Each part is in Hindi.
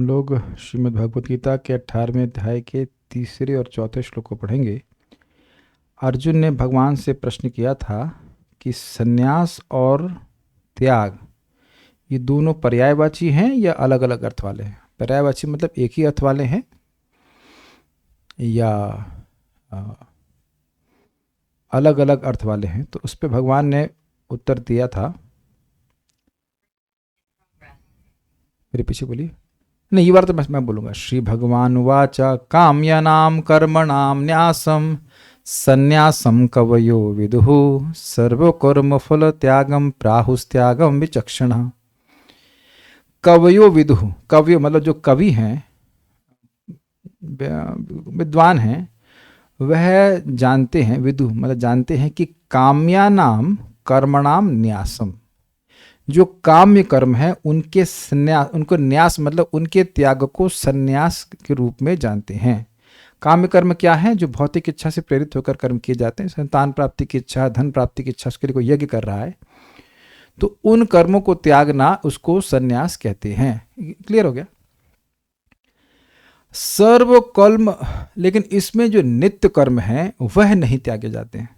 लोग श्रीमद् भगवत गीता के 18वें अध्याय के तीसरे और चौथे श्लोक को पढ़ेंगे। अर्जुन ने भगवान से प्रश्न किया था कि संन्यास और त्याग ये दोनों पर्यायवाची हैं या अलग अलग अर्थ वाले हैं। पर्यायवाची मतलब एक ही अर्थ वाले हैं या अलग अलग अर्थ वाले हैं। तो उस पर भगवान ने उत्तर दिया था, मेरे पीछे बोलिए, नहीं ये बार तो मैं बोलूँगा। श्री भगवान वाच काम्यानाम कर्मणाम न्यासम संन्यासम कवयो विदुः सर्वकर्म फल त्यागम प्राहुस्त्यागम विचक्षणः। कवयो विदुः, कवयो मतलब जो कवि हैं, विद्वान हैं, वह जानते हैं, विदुः मतलब जानते हैं कि काम्यानाम कर्मणाम न्यासम, जो काम्य कर्म है उनके संन्यास, उनको न्यास मतलब उनके त्याग को संन्यास के रूप में जानते हैं। काम्य कर्म क्या है? जो भौतिक इच्छा से प्रेरित होकर कर्म किए जाते हैं, संतान प्राप्ति की इच्छा, धन प्राप्ति की इच्छा, उसके लिए कोई यज्ञ कर रहा है तो उन कर्मों को त्यागना उसको संन्यास कहते हैं। क्लियर हो गया? सर्व कर्म, लेकिन इसमें जो नित्य कर्म है वह नहीं त्यागे जाते हैं।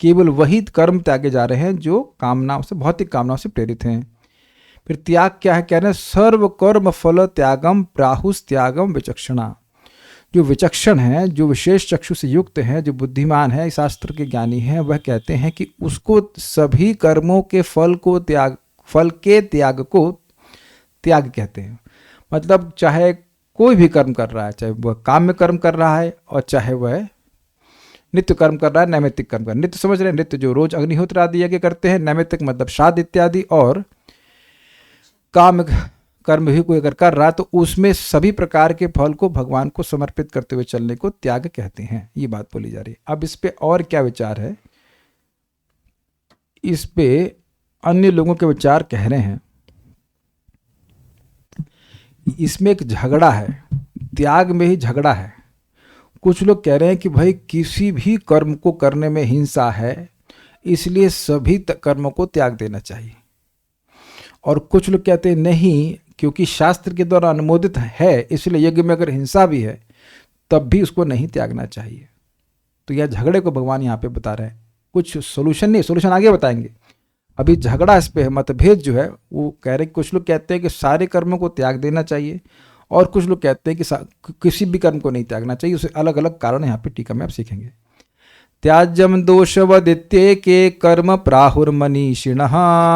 केवल वही कर्म त्यागे जा रहे हैं जो कामनाओं से, भौतिक कामनाओं से प्रेरित हैं। फिर त्याग क्या है? कह रहे हैं सर्व कर्म फल त्यागम प्राहुस त्यागम विचक्षणा। जो विचक्षण है, जो विशेष चक्षु से युक्त है, जो बुद्धिमान है, शास्त्र के ज्ञानी है, वह कहते हैं कि उसको सभी कर्मों के फल को त्याग, फल के त्याग को त्याग कहते हैं। मतलब चाहे कोई भी कर्म कर रहा है, चाहे वह काम्य कर्म कर रहा है और चाहे वह नित्य कर्म कर रहा है, नैमित्तिक कर्म कर रहा है। नित्य समझ रहे हैं? नित्य जो रोज अग्निहोत्र आदि यज्ञ करते हैं। नैमित्तिक मतलब श्राद्ध इत्यादि। और काम कर्म भी कोई अगर कर रहा है तो उसमें सभी प्रकार के फल को भगवान को समर्पित करते हुए चलने को त्याग कहते हैं। ये बात बोली जा रही है। अब इस पे और क्या विचार है, इस पे अन्य लोगों के विचार कह रहे हैं। इसमें एक झगड़ा है, त्याग में ही झगड़ा है। कुछ लोग कह रहे हैं कि भाई किसी भी कर्म को करने में हिंसा है, इसलिए सभी कर्मों को त्याग देना चाहिए। और कुछ लोग कहते हैं नहीं, क्योंकि शास्त्र के द्वारा अनुमोदित है, इसलिए यज्ञ में अगर हिंसा भी है तब भी उसको नहीं त्यागना चाहिए। तो यह झगड़े को भगवान यहाँ पे बता रहे हैं। कुछ सोल्यूशन नहीं, सोल्यूशन आगे बताएंगे। अभी झगड़ा इस पे है, मतभेद जो है वो कह रहे हैं, कुछ लोग कहते हैं कि सारे कर्मों को त्याग देना चाहिए और कुछ लोग कहते हैं कि किसी भी कर्म को नहीं त्यागना चाहिए। उसे अलग अलग कारण यहाँ पे टीका में आप सीखेंगे। त्याज्यम दोषवदित्येके कर्म प्राहुर्मनीषिणः।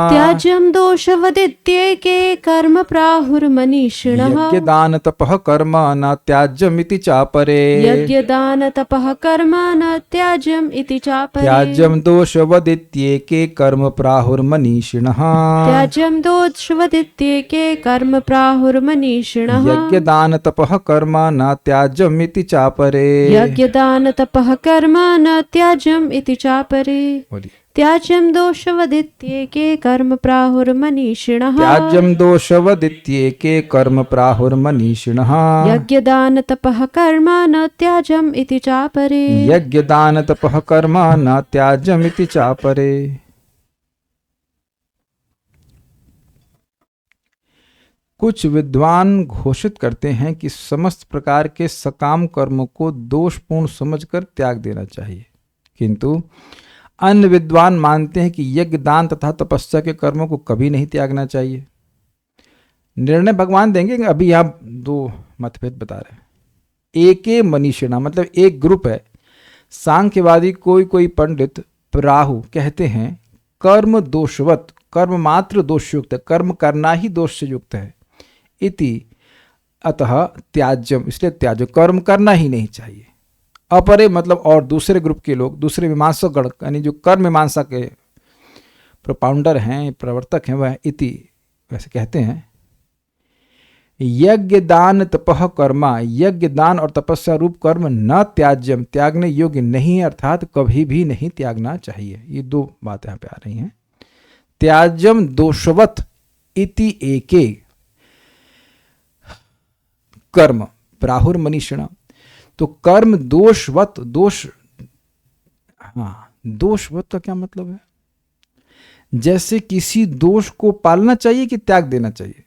त्याज्यम दोषवदित्येके कर्म प्राहुर्मनीषिणः। यज्ञदान तपः कर्म न त्याज्यम इति चापरे। यज्ञदान तपः कर्म न त्याज्यम इति चापरे। त्याज्यम दोषवदित्येके कर्म प्राहुर्मनीषिणः। त्याज्यम दोषवदित्येके कर्म प्राहुर्मनीषिणः। यज्ञदान तपः कर्म न त्याज्यम इति चापरे। यज्ञदान तपः कर्म न त्याज्यम इति चापरे। त्याज्यम दोषवदित्येके कर्म प्राहुर्मनीषिणः। त्याज्यम दोषवदित्येके कर्म प्राहुर्मनीषिणः। यज्ञदान तपः कर्म न त्याज्यम इति चापरे। यज्ञदान तपः कर्म न त्याज्यम इति चापरे। कुछ विद्वान घोषित करते हैं कि समस्त प्रकार के सकाम कर्मों को दोषपूर्ण समझकर त्याग देना चाहिए, किंतु अन्य विद्वान मानते हैं कि यज्ञ, दान तथा तपस्या के कर्मों को कभी नहीं त्यागना चाहिए। निर्णय भगवान देंगे, अभी यहाँ दो मतभेद बता रहे हैं। एके मनीषिणा मतलब एक ग्रुप है, सांख्यवादी कोई पंडित प्राहु कहते हैं कर्म दोषवत, कर्म मात्र दोषयुक्त है, कर्म करना ही दोष से युक्त है। इति अतः त्याज्यम, इसलिए त्याज्य, कर्म करना ही नहीं चाहिए। अपरे मतलब और दूसरे ग्रुप के लोग, दूसरे मीमांसक गण, यानी जो कर्म मीमांसा के प्रोपाउंडर हैं, प्रवर्तक हैं, वह इति वैसे कहते हैं यज्ञ दान तपः कर्मा, यज्ञ दान और तपस्या रूप कर्म न त्याज्यम, त्यागने योग्य नहीं है, अर्थात कभी भी नहीं त्यागना चाहिए। ये दो बातें यहाँ पे आ रही हैं। त्याज्यम दोषवत इति एके कर्म प्राहुर्मनीषिणः, तो कर्म दोषवत, दोष, हाँ, दोषवत का क्या मतलब है? जैसे किसी दोष को पालना चाहिए कि त्याग देना चाहिए?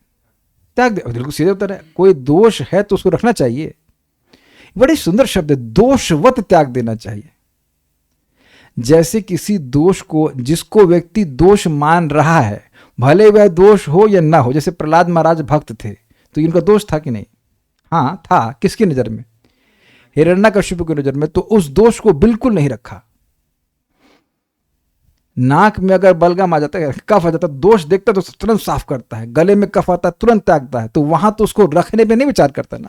त्याग दे। बिल्कुल सीधे उत्तर है, कोई दोष है तो उसको रखना चाहिए। बड़ी सुंदर शब्द है, दोषवत त्याग देना चाहिए। जैसे किसी दोष को, जिसको व्यक्ति दोष मान रहा है, भले वह दोष हो या ना हो, जैसे प्रहलाद महाराज भक्त थे तो इनका दोष था कि नहीं? हाँ था। किसकी नजर में? हिरण्यकशिपु की नजर में। तो उस दोष को बिल्कुल नहीं रखा। नाक में अगर बलगम आ जाता है, कफ आ जाता है, दोष देखता तो तुरंत साफ करता है, गले में कफ आता है तुरंत त्यागता है, तो वहां तो उसको रखने पे नहीं विचार करता ना।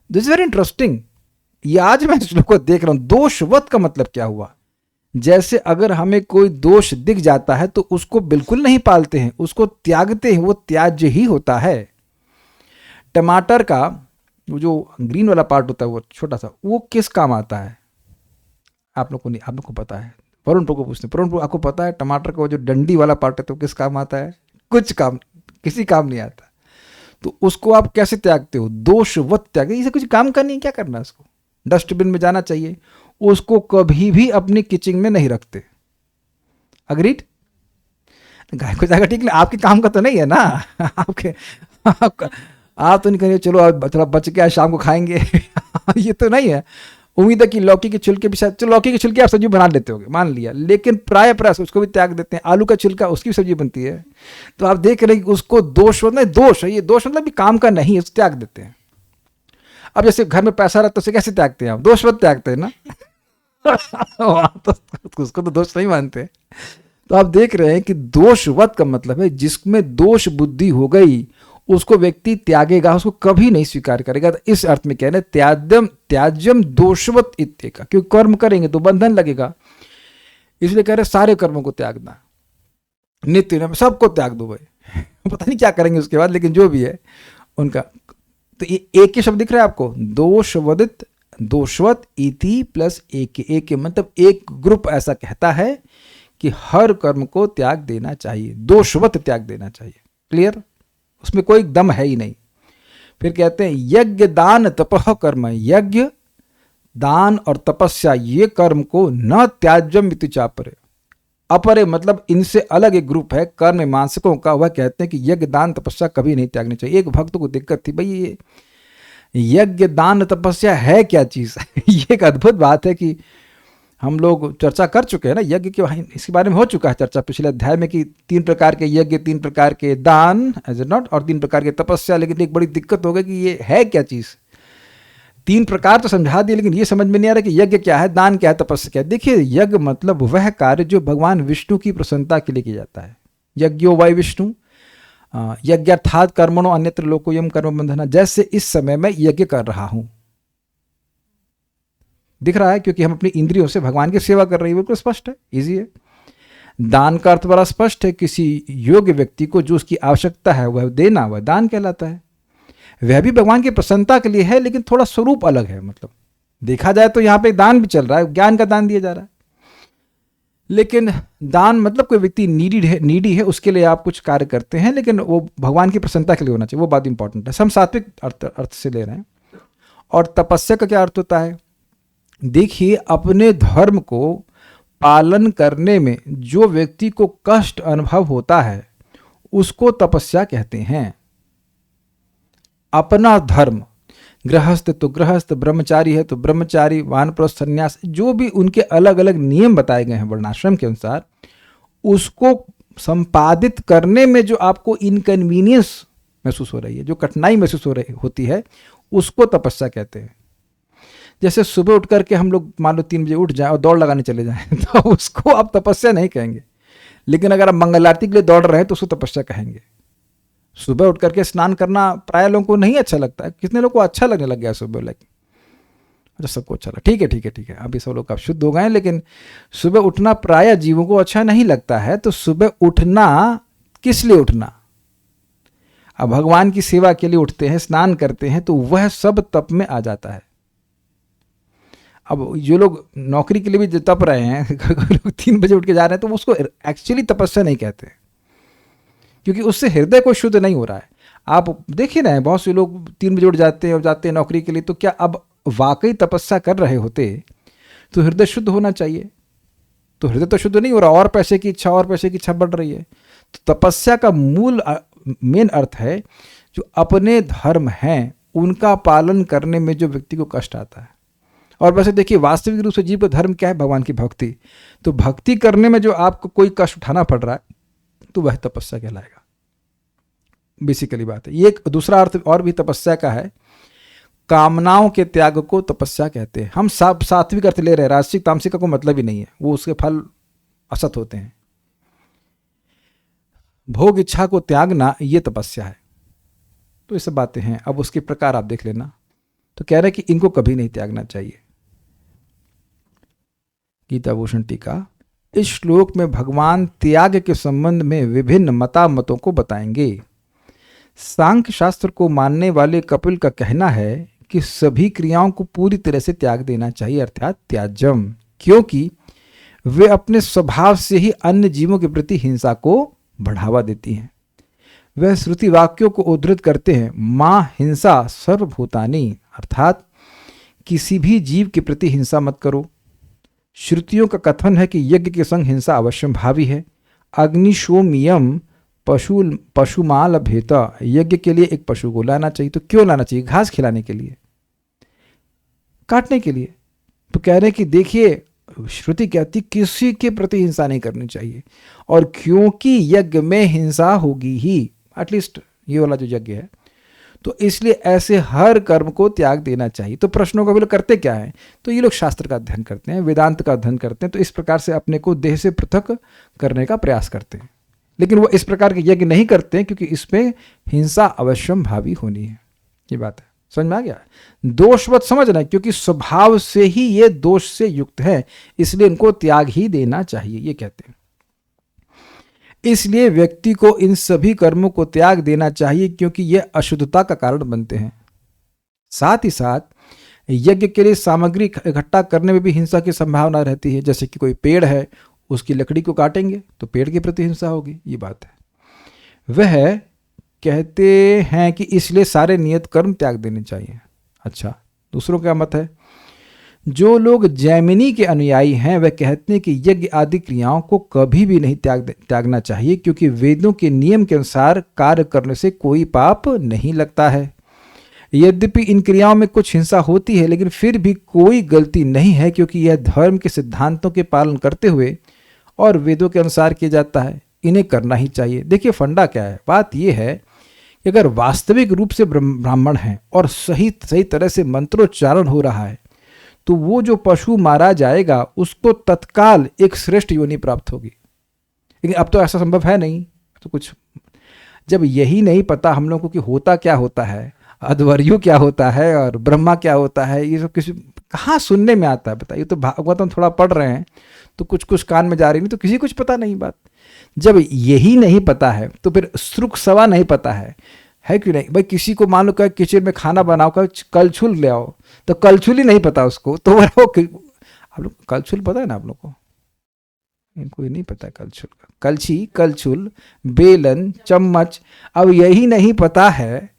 This is very interesting. ये आज मैं इस लोग को देख रहा हूं, दोषवत का मतलब क्या हुआ? जैसे अगर हमें कोई दोष दिख जाता है तो उसको बिल्कुल नहीं पालते हैं, उसको त्यागते हैं, वो त्याज्य ही होता है। टमाटर का वो जो ग्रीन वाला पार्ट होता है, वो छोटा सा, वो किस काम आता है? आप लोग को नहीं, आप लोग को पता है। वरुण को पूछते हैं, वरुण आपको पता है टमाटर का वो जो डंडी वाला पार्ट है तो किस काम आता है? कुछ काम, किसी काम नहीं आता। तो उसको आप कैसे त्यागते हो? दोषवत त्याग। इसे कुछ काम करनी है, क्या करना है? उसको डस्टबिन में जाना चाहिए। उसको कभी भी अपनी किचन में नहीं रखते। अग्रीड? गाय को जाएगा ठीक, आपके काम का तो नहीं है ना। आप तो नहीं करिए चलो आप थोड़ा बच के आज शाम को खाएंगे। ये तो नहीं है। उम्मीद है कि लौकी के छिलके भी शायद, चलो लौकी के छिलके आप सब्जी बना लेते होगे, मान लिया, लेकिन प्राय उसको भी त्याग देते हैं। आलू का छिलका, उसकी भी सब्जी बनती है। तो आप देख रहे हैं कि उसको दोष नहीं, दोष है ये, दोष मतलब भी काम का नहीं है, उसको त्याग देते हैं। अब जैसे घर में पैसा रहता है उसे कैसे त्यागते हैं आप? दोषवत त्यागते हैं ना। तो उसको तो दोष नहीं मानते। तो आप देख रहे हैं कि दोषवत का मतलब है जिसमें दोष बुद्धि हो गई उसको व्यक्ति त्यागेगा, उसको कभी नहीं स्वीकार करेगा। तो इस अर्थ में कहना त्याज्यम त्याज्यम दोषवत इत्ते का, क्योंकि कर्म करेंगे तो बंधन लगेगा, इसलिए कह रहे सारे कर्मों को त्यागना, नित्य में सबको त्याग दो भाई। पता नहीं क्या करेंगे उसके बाद, लेकिन जो भी है उनका। तो ये एक ही शब्द दिख रहा है आपको, दोषवदित, दोषवत इति प्लस एक मतलब एक ग्रुप ऐसा कहता है कि हर कर्म को त्याग देना चाहिए, दोषवत त्याग देना चाहिए। क्लियर? उसमें कोई दम है ही नहीं। फिर कहते हैं यज्ञ दान तपह कर्म, यज्ञ दान और तपस्या ये कर्म को न त्याज्यम इति चापरे, अपरे मतलब इनसे अलग एक ग्रुप है कर्म मीमांसकों का, वह कहते हैं कि यज्ञ दान तपस्या कभी नहीं त्यागनी चाहिए। एक भक्त को दिक्कत थी, भाई ये यज्ञ दान तपस्या है क्या चीज? ये एक अद्भुत बात है कि हम लोग चर्चा कर चुके हैं ना यज्ञ के, इसके बारे में हो चुका है चर्चा पिछले अध्याय में कि 3 प्रकार के यज्ञ, 3 प्रकार के दान एज ए नॉट, और 3 प्रकार के तपस्या। लेकिन एक बड़ी दिक्कत हो गई कि ये है क्या चीज? 3 प्रकार तो समझा दिए, लेकिन ये समझ में नहीं आ रहा कि यज्ञ क्या है, दान क्या है, तपस्या क्या है। देखिए यज्ञ मतलब वह कार्य जो भगवान विष्णु की प्रसन्नता के लिए किया जाता है। यज्ञो वै विष्णु यज्ञार्थात् कर्मणो अन्यत्र लोकोयम कर्म बंधना। जैसे इस समय मैं यज्ञ कर रहा हूं, दिख रहा है, क्योंकि हम अपनी इंद्रियों से भगवान की सेवा कर रहे हैं, बिल्कुल स्पष्ट है, इजी है। दान का अर्थ बड़ा स्पष्ट है, किसी योग्य व्यक्ति को जो उसकी आवश्यकता है वह देना, वह दान कहलाता है। वह भी भगवान की प्रसन्नता के लिए है, लेकिन थोड़ा स्वरूप अलग है। मतलब देखा जाए तो यहाँ पे दान भी चल रहा है, ज्ञान का दान दिया जा रहा है, लेकिन दान मतलब कोई व्यक्ति नीडी है उसके लिए आप कुछ कार्य करते हैं, लेकिन वो भगवान की प्रसन्नता के लिए होना चाहिए, वो बात इंपॉर्टेंट है। हम सात्विक अर्थ से ले रहे हैं। और तपस्या का क्या अर्थ होता है? देखिए अपने धर्म को पालन करने में जो व्यक्ति को कष्ट अनुभव होता है उसको तपस्या कहते हैं। अपना धर्म, गृहस्थ तो गृहस्थ, ब्रह्मचारी है तो ब्रह्मचारी, वानप्रस्थ, संन्यास, जो भी उनके अलग अलग नियम बताए गए हैं वर्णाश्रम के अनुसार, उसको संपादित करने में जो आपको इनकन्वीनियंस महसूस हो रही है, जो कठिनाई महसूस होती है, उसको तपस्या कहते हैं। जैसे सुबह उठ करके हम लोग मान लो 3 बजे उठ जाएं और दौड़ लगाने चले जाएं तो उसको आप तपस्या नहीं कहेंगे, लेकिन अगर आप मंगल आरती के लिए दौड़ रहे हैं तो उसको तपस्या कहेंगे। सुबह उठ करके स्नान करना प्राय लोगों को नहीं अच्छा लगता है, कितने लोगों को अच्छा लगने लग गया सुबह, लेकिन अच्छा सबको अच्छा लगा, ठीक है, अभी सब लोग आप शुद्ध हो गए, लेकिन सुबह उठना प्राय जीवों को अच्छा नहीं लगता है। तो सुबह उठना किस लिए उठना? अब भगवान की सेवा के लिए उठते हैं, स्नान करते हैं, तो वह सब तप में आ जाता है। अब जो लोग नौकरी के लिए भी तप रहे हैं, लोग 3 बजे उठ के जा रहे हैं, तो उसको एक्चुअली तपस्या नहीं कहते, क्योंकि उससे हृदय को शुद्ध नहीं हो रहा है। आप देखिए ना, बहुत से लोग 3 बजे उठ जाते हैं और जाते हैं नौकरी के लिए, तो क्या अब वाकई तपस्या कर रहे होते तो हृदय शुद्ध होना चाहिए, तो हृदय तो शुद्ध नहीं हो रहा, और पैसे की इच्छा बढ़ रही है। तो तपस्या का मूल मेन अर्थ है जो अपने धर्म हैं उनका पालन करने में जो व्यक्ति को कष्ट आता है। और वैसे देखिए वास्तविक रूप से जीव का धर्म क्या है? भगवान की भक्ति। तो भक्ति करने में जो आपको कोई कष्ट उठाना पड़ रहा है तो वह तपस्या कहलाएगा। बेसिकली बात है। ये एक दूसरा अर्थ और भी तपस्या का है, कामनाओं के त्याग को तपस्या कहते हैं। हम सब सात्विक अर्थ ले रहे हैं, राजसिक तामसिक का कोई मतलब ही नहीं है, वो उसके फल असत होते हैं। भोग इच्छा को त्यागना ये तपस्या है। तो ये सब बातें हैं। अब उसके प्रकार आप देख लेना। तो कह रहे हैं कि इनको कभी नहीं त्यागना चाहिए। गीता भूषण टीका। इस श्लोक में भगवान त्याग के संबंध में विभिन्न मतामतों को बताएंगे। सांख्य शास्त्र को मानने वाले कपिल का कहना है कि सभी क्रियाओं को पूरी तरह से त्याग देना चाहिए, अर्थात त्याज्यम, क्योंकि वे अपने स्वभाव से ही अन्य जीवों के प्रति हिंसा को बढ़ावा देती हैं। वह श्रुति वाक्यों को उद्धृत करते हैं, मां हिंसा सर्वभूतानि, अर्थात किसी भी जीव के प्रति हिंसा मत करो। श्रुतियों का कथन है कि यज्ञ के संग हिंसा अवश्यंभावी है। अग्निशोमियम पशुमाल भेता, यज्ञ के लिए एक पशु को लाना चाहिए। तो क्यों लाना चाहिए? घास खिलाने के लिए, काटने के लिए। तो कह रहे हैं कि देखिए श्रुति कहती किसी के प्रति हिंसा नहीं करनी चाहिए, और क्योंकि यज्ञ में हिंसा होगी ही, एटलीस्ट ये वाला जो यज्ञ है, तो इसलिए ऐसे हर कर्म को त्याग देना चाहिए। तो प्रश्नों का भी लोग करते क्या है? तो ये लोग शास्त्र का अध्ययन करते हैं, वेदांत का अध्ययन करते हैं, तो इस प्रकार से अपने को देह से पृथक करने का प्रयास करते हैं। लेकिन वो इस प्रकार के यज्ञ नहीं करते हैं क्योंकि इसमें हिंसा अवश्यम भावी होनी है। ये बात है, समझ में आ गया? दोषवत समझना, क्योंकि स्वभाव से ही ये दोष से युक्त है, इसलिए इनको त्याग ही देना चाहिए, ये कहते हैं। इसलिए व्यक्ति को इन सभी कर्मों को त्याग देना चाहिए क्योंकि ये अशुद्धता का कारण बनते हैं। साथ ही साथ यज्ञ के लिए सामग्री इकट्ठा करने में भी हिंसा की संभावना रहती है। जैसे कि कोई पेड़ है, उसकी लकड़ी को काटेंगे तो पेड़ के प्रति हिंसा होगी, ये बात है। वह कहते हैं कि इसलिए सारे नियत कर्म त्याग देने चाहिए। अच्छा, दूसरों का मत है। जो लोग जैमिनी के अनुयायी हैं वह कहते हैं कि यज्ञ आदि क्रियाओं को कभी भी नहीं त्यागना चाहिए, क्योंकि वेदों के नियम के अनुसार कार्य करने से कोई पाप नहीं लगता है। यद्यपि इन क्रियाओं में कुछ हिंसा होती है, लेकिन फिर भी कोई गलती नहीं है, क्योंकि यह धर्म के सिद्धांतों के पालन करते हुए और वेदों के अनुसार किया जाता है। इन्हें करना ही चाहिए। देखिए फंडा क्या है, बात यह है कि अगर वास्तविक रूप से ब्राह्मण हैं और सही तरह से मंत्रोच्चारण हो रहा है, तो वो जो पशु मारा जाएगा उसको तत्काल एक श्रेष्ठ योनि प्राप्त होगी। लेकिन अब तो ऐसा संभव है नहीं। तो कुछ जब यही नहीं पता हम लोगों को कि होता क्या होता है, अध्वर्यु क्या होता है और ब्रह्मा क्या होता है, ये सब किसी कहाँ सुनने में आता है बताइए। तो भागवतम थोड़ा पढ़ रहे हैं तो कुछ कान में जा रही नहीं, तो किसी कुछ पता नहीं बात। जब यही नहीं पता है तो फिर श्रुक सवा नहीं पता है क्यों नहीं? भाई किसी को मान लो कहे किचन में खाना बनाओ, कहे कलछुल ले आओ, तो कलछुल ही नहीं पता उसको, तो वो आप लोग कलछुल पता है ना आप लोग को? इनको ही नहीं पता कलछुल का। कलछी, कलछुल, बेलन, चम्मच, अब यही नहीं पता है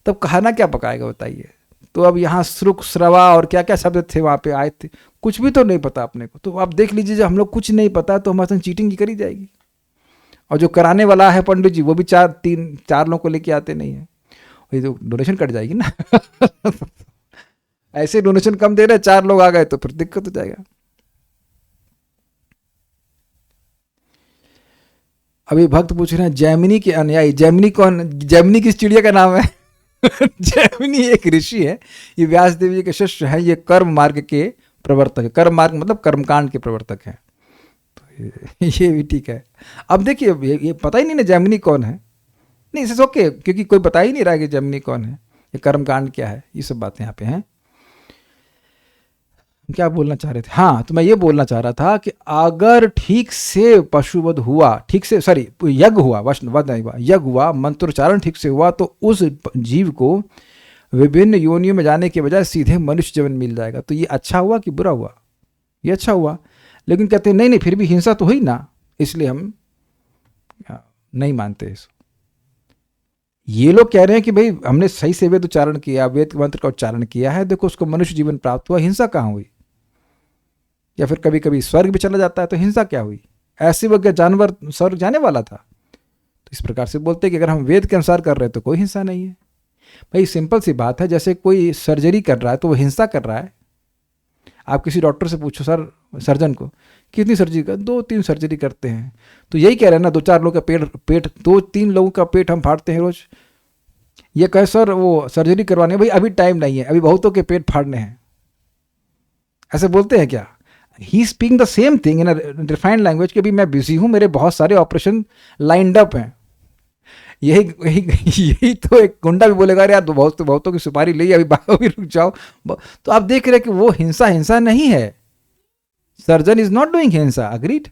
तब खाना क्या पकाएगा बताइए। तो अब यहाँ श्रुक श्रवा और क्या क्या शब्द थे वहाँ पे आए थे, कुछ भी तो नहीं पता अपने को। तो आप देख लीजिए, जब हम लोग कुछ नहीं पता तो हमारे संग चीटिंग की करी जाएगी। और जो कराने वाला है पंडित जी, वो भी चार लोगों को लेके आते नहीं है, वही तो डोनेशन कट जाएगी ना। ऐसे डोनेशन कम दे रहे, 4 लोग आ गए तो फिर दिक्कत हो जाएगा। अभी भक्त पूछ रहे हैं जैमिनी के अनुयायी, जैमिनी कौन? जैमिनी किस चिड़िया का नाम है? जैमिनी एक ऋषि है, ये व्यास देव जी के शिष्य है। ये कर्म मार्ग के प्रवर्तक है। कर्म मार्ग मतलब कर्मकांड के प्रवर्तक है। तो ये भी ठीक है। अब देखिए ये पता ही नहीं ना जैमिनी कौन है। नहीं, इसे ओके, क्योंकि कोई बता ही नहीं रहा है कि जैमिनी कौन है, ये कर्मकांड क्या है, ये सब बातें यहाँ पे हैं। क्या बोलना चाह रहे थे? हाँ, तो मैं ये बोलना चाह रहा था कि अगर ठीक से पशुवध हुआ, ठीक से यज्ञ हुआ, वध नहीं हुआ, यज्ञ हुआ, मंत्रोच्चारण ठीक से हुआ, तो उस जीव को विभिन्न योनियों में जाने के बजाय सीधे मनुष्य जीवन मिल जाएगा। तो ये अच्छा हुआ कि बुरा हुआ? ये अच्छा हुआ। लेकिन कहते हैं नहीं फिर भी हिंसा तो हुई ना, इसलिए हम नहीं मानते इसको। ये लोग कह रहे हैं कि भाई हमने सही से वेद उच्चारण किया, वेद मंत्र का उच्चारण किया है, देखो उसको मनुष्य जीवन प्राप्त हुआ, हिंसा कहाँ हुई? या फिर कभी कभी स्वर्ग भी चला जाता है तो हिंसा क्या हुई? ऐसे वक्त जानवर स्वर्ग जाने वाला था। तो इस प्रकार से बोलते हैं कि अगर हम वेद के अनुसार कर रहे हैं तो कोई हिंसा नहीं है। भाई सिंपल सी बात है, जैसे कोई सर्जरी कर रहा है तो वो हिंसा कर रहा है। आप किसी डॉक्टर से पूछो, सर सर्जन को कितनी सर्जरी कर, 2-3 सर्जरी करते हैं, तो यही कह रहे हैं ना 2-4 लोगों का पेट 2-3 लोगों का पेट हम फाड़ते हैं रोज। ये कहे सर वो सर्जरी करवाने, भाई अभी टाइम नहीं है, अभी बहुतों के पेट फाड़ने हैं, ऐसे बोलते हैं क्या? He speaking the same thing in refined language कि अभी मैं बिजी हूँ, मेरे बहुत सारे ऑपरेशन लाइंड अप हैं। यही तो एक गुंडा भी बोलेगा यार तो बहुतों की सुपारी ली, अभी रुक जाओ। तो आप देख रहे हैं कि वो हिंसा नहीं है। सर्जन इज नॉट डूइंग हिंसा, अग्रीड।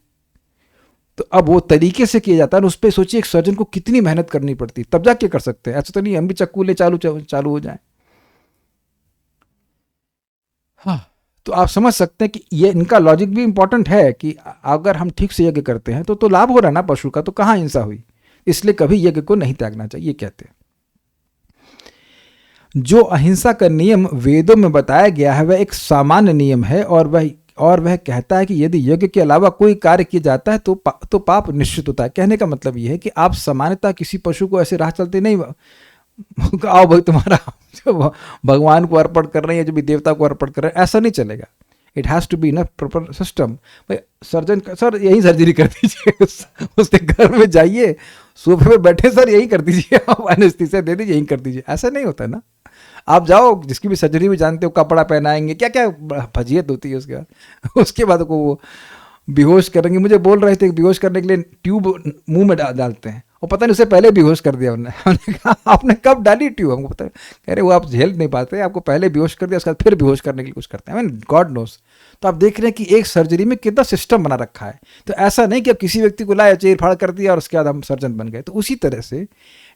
तो अब वो तरीके से किया जाता है, उस पर सोचिए एक सर्जन को कितनी मेहनत करनी पड़ती, तब जाके कर सकते हैं। ऐसा तो नहीं हम भी चक्कू ले चालू हो जाए। हाँ, तो आप समझ सकते हैं कि ये इनका लॉजिक भी इंपॉर्टेंट है कि अगर हम ठीक से यज्ञ करते हैं तो लाभ हो रहा है ना पशु का, तो कहाँ हिंसा हुई, इसलिए कभी यज्ञ को नहीं त्यागना चाहिए कहते हैं। जो अहिंसा का नियम वेदों में बताया गया है वह एक सामान्य नियम है, और वह कहता है कि यदि यज्ञ के अलावा कोई कार्य किया जाता है तो पाप निश्चित होता है। कहने का मतलब यह है कि आप सामान्यतः किसी पशु को ऐसे राह चलते नहीं आओ भाई तुम्हारा जो भगवान को अर्पण कर रहे हैं, जो भी देवता को अर्पण कर रहे हैं, ऐसा नहीं चलेगा। It has to be in a proper system. भाई सर्जन सर यही सर्जरी कर दीजिए, उसके घर में जाइए, सोफे पे बैठे सर यही कर दीजिए, आप एनेस्थीसिया दे दीजिए, यही कर दीजिए, ऐसा नहीं होता ना। आप जाओ, जिसकी भी सर्जरी भी जानते हो, कपड़ा पहनाएंगे, क्या क्या फजीयत होती है उसके बाद को वो बेहोश करेंगे। मुझे बोल रहे थे बेहोश करने के लिए ट्यूब मुंह में डालते हैं, और पता नहीं उससे पहले बेहोश कर दिया उन्होंने। हमने कहा आपने कब डाली ट्यूब, हमको पता, कह रहे वो आप झेल नहीं पाते, आपको पहले बेहोश कर दिया, उसके बाद फिर बेहोश करने के लिए कुछ करते हैं, गॉड नोस। तो आप देख रहे हैं कि एक सर्जरी में कितना सिस्टम बना रखा है। तो ऐसा नहीं कि अब किसी व्यक्ति को लाया, चीर फाड़ कर दिया और उसके बाद हम सर्जन बन गए। तो उसी तरह से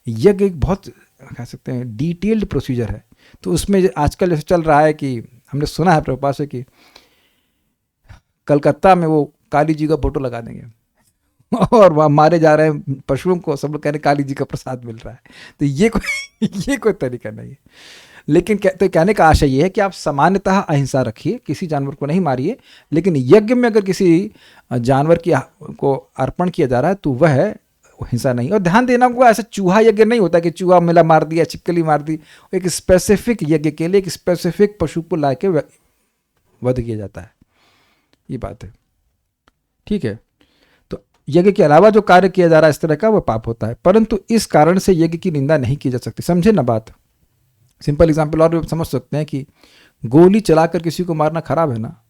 यज्ञ एक बहुत कह सकते हैं डिटेल्ड प्रोसीजर है। तो उसमें आजकल जैसे चल रहा है कि हमने सुना है प्रभुपाद से कि कलकत्ता में वो काली जी का फोटो लगा देंगे और वहाँ मारे जा रहे हैं पशुओं को, सब लोग कह रहे हैं काली जी का प्रसाद मिल रहा है। तो ये कोई तरीका नहीं है। लेकिन तो कहने का आशय ये है कि आप सामान्यतः अहिंसा रखिए, किसी जानवर को नहीं मारिए, लेकिन यज्ञ में अगर किसी जानवर को अर्पण किया जा रहा है तो वह हिंसा नहीं। और ध्यान देना होगा, ऐसा चूहा यज्ञ नहीं होता कि चूहा मिला मार दिया, छिपकली मार दी। एक स्पेसिफिक यज्ञ के लिए एक स्पेसिफिक पशु को ला के वध किया जाता है, ये बात है, ठीक है। तो यज्ञ के अलावा जो कार्य किया जा रहा है इस तरह का, वह पाप होता है, परंतु इस कारण से यज्ञ की निंदा नहीं की जा सकती। समझे ना बात। सिंपल एग्जाम्पल और भी समझ सकते हैं कि गोली चलाकर किसी को मारना खराब है ना,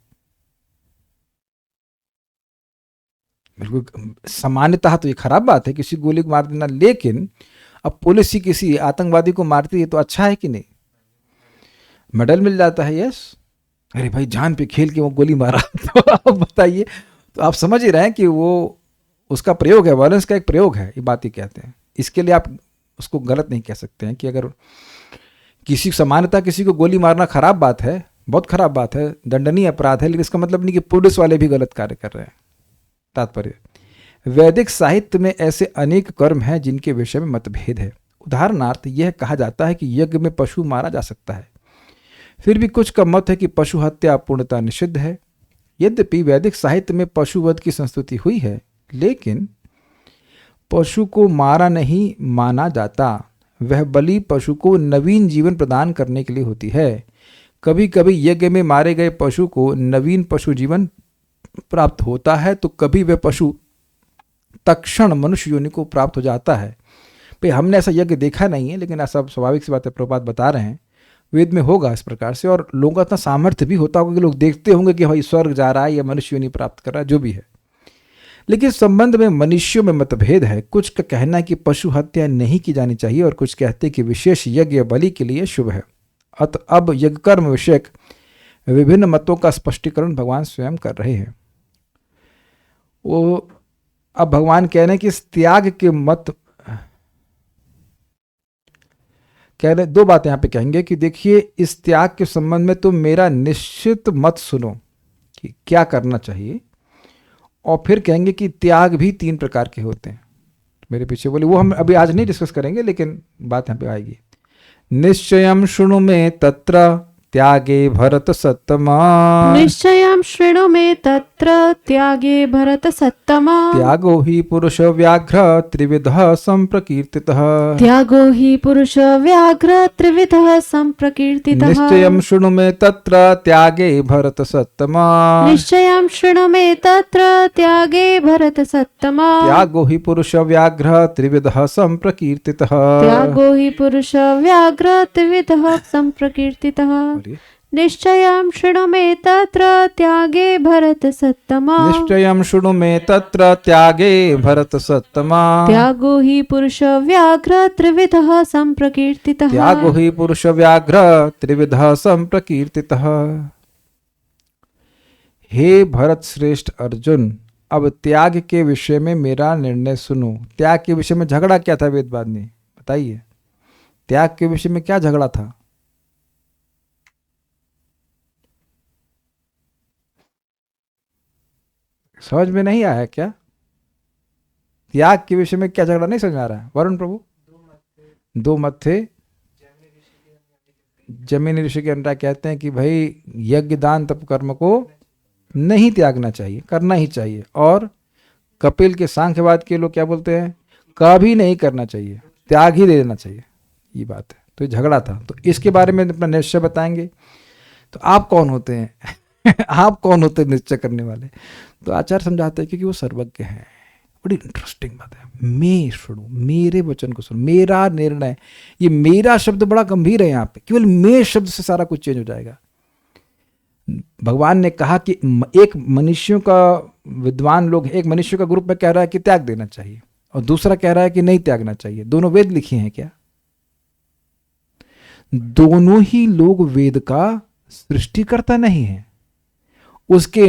बिल्कुल सामान्यतः तो ये खराब बात है किसी गोली को मार देना। लेकिन अब पुलिस ही किसी आतंकवादी को मारती है तो अच्छा है कि नहीं, मेडल मिल जाता है, यस। अरे भाई जान पे खेल के वो गोली मारा तो आप बताइए, तो आप समझ ही रहे हैं कि वो उसका प्रयोग है, वायलेंस का एक प्रयोग है, ये बात ही कहते हैं। इसके लिए आप उसको गलत नहीं कह सकते हैं कि अगर किसी सामान्यतः किसी को गोली मारना खराब बात है, बहुत खराब बात है, दंडनीय अपराध है, लेकिन इसका मतलब नहीं कि पुलिस वाले भी गलत कार्य कर रहे हैं। तात्पर्य, वैदिक साहित्य में ऐसे अनेक कर्म हैं जिनके विषय में मतभेद है। उदाहरणार्थ यह कहा जाता है कि यज्ञ में पशु मारा जा सकता है, फिर भी कुछ का मत है कि पशु हत्या पूर्णतः निषिद्ध है। यद्यपि वैदिक साहित्य में पशुवध की संस्तुति हुई है, लेकिन पशु को मारा नहीं माना जाता। वह बलि पशु को नवीन जीवन प्रदान करने के लिए होती है। कभी कभी यज्ञ में मारे गए पशु को नवीन पशु जीवन प्राप्त होता है, तो कभी वह पशु तत्क्षण मनुष्य योनि को प्राप्त हो जाता है। भाई हमने ऐसा यज्ञ देखा नहीं है, लेकिन ऐसा स्वाभाविक सी बात है, प्रभुपाद बता रहे हैं, वेद में होगा इस प्रकार से। और लोगों का इतना सामर्थ्य भी होता होगा कि लोग देखते होंगे कि भाई स्वर्ग जा रहा है या मनुष्य योनि प्राप्त कर रहा है, जो भी है। लेकिन इस संबंध में मनुष्यों में मतभेद है। कुछ का कहना है कि पशु हत्या नहीं की जानी चाहिए, और कुछ कहते हैं कि विशेष यज्ञ बलि के लिए शुभ है। अब यज्ञ कर्म विषयक विभिन्न मतों का स्पष्टीकरण भगवान स्वयं कर रहे हैं। वो अब भगवान कह रहे हैं कि इस त्याग के मत कह रहे, दो बातें यहां पे कहेंगे कि देखिए इस त्याग के संबंध में तुम मेरा निश्चित मत सुनो कि क्या करना चाहिए, और फिर कहेंगे कि त्याग भी 3 प्रकार के होते हैं। मेरे पीछे बोले, वो हम अभी आज नहीं डिस्कस करेंगे, लेकिन बात यहां पे आएगी। निश्चयम शृणु में तत्र त्यागे भरत सत्तमा। निश्चयं शृणु मे तत्र त्यागे भरत सत्तमा। त्यागो हि पुरुष व्याघ्र त्रिविधः संप्रकीर्तितः। त्यागो हि पुरुष व्याघ्र त्रिविधः संप्रकीर्तितः। निश्चयं शृणु मे तत्र त्यागे भरत सत्तमा। निश्चयं शृणु मे तत्र त्यागे भरत सत्तमा। त्यागो हि पुरुष व्याघ्र त्रिविधः संप्रकीर्तितः। त्यागो हि पुरुष व्याघ्र त्रिविधः संप्रकीर्तितः। निश्चयं शृणु मे तत्र त्यागे भरत सत्तमा। निश्चयं शृणु मे तत्र त्यागे भरत सत्तमा। त्यागो हि पुरुष व्याघ्र त्रिविधः संप्रकीर्तितः। त्यागो हि पुरुष व्याघ्र त्रिविधः संप्रकीर्तितः। हे भरत श्रेष्ठ अर्जुन, अब त्याग के विषय में मेरा निर्णय सुनो। त्याग के विषय में झगड़ा क्या था वेदवाद ने, बताइए। त्याग के विषय में क्या झगड़ा था? समझ में नहीं आया क्या? त्याग के विषय में क्या झगड़ा नहीं समझ में आ रहा है? वरुण प्रभु, दो मत थे। जमीनी ऋषि के अनुसार कहते हैं कि भाई यज्ञ दान तप कर्म को नहीं त्यागना चाहिए, करना ही चाहिए। और कपिल के सांख्यवाद के लोग क्या बोलते हैं? कभी नहीं करना चाहिए, त्याग ही दे देना चाहिए। ये बात है। तो झगड़ा था, तो इसके बारे में अपना निश्चय बताएंगे। तो आप कौन होते हैं? आप कौन होते हैं निश्चय करने वाले? तो आचार्य समझाते हैं क्योंकि वो सर्वज्ञ हैं। बड़ी इंटरेस्टिंग बात है। मैं सुनो, मेरे वचन को सुनो, मेरा निर्णय। ये मेरा शब्द बड़ा गंभीर है यहाँ पे। केवल मैं शब्द से सारा कुछ चेंज हो जाएगा। भगवान ने कहा कि एक मनुष्यों का, विद्वान लोग एक मनुष्य का ग्रुप में कह रहा है कि त्याग देना चाहिए और दूसरा कह रहा है कि नहीं त्यागना चाहिए। दोनों वेद लिखे हैं क्या? दोनों ही लोग वेद का सृष्टिकर्ता नहीं है, उसके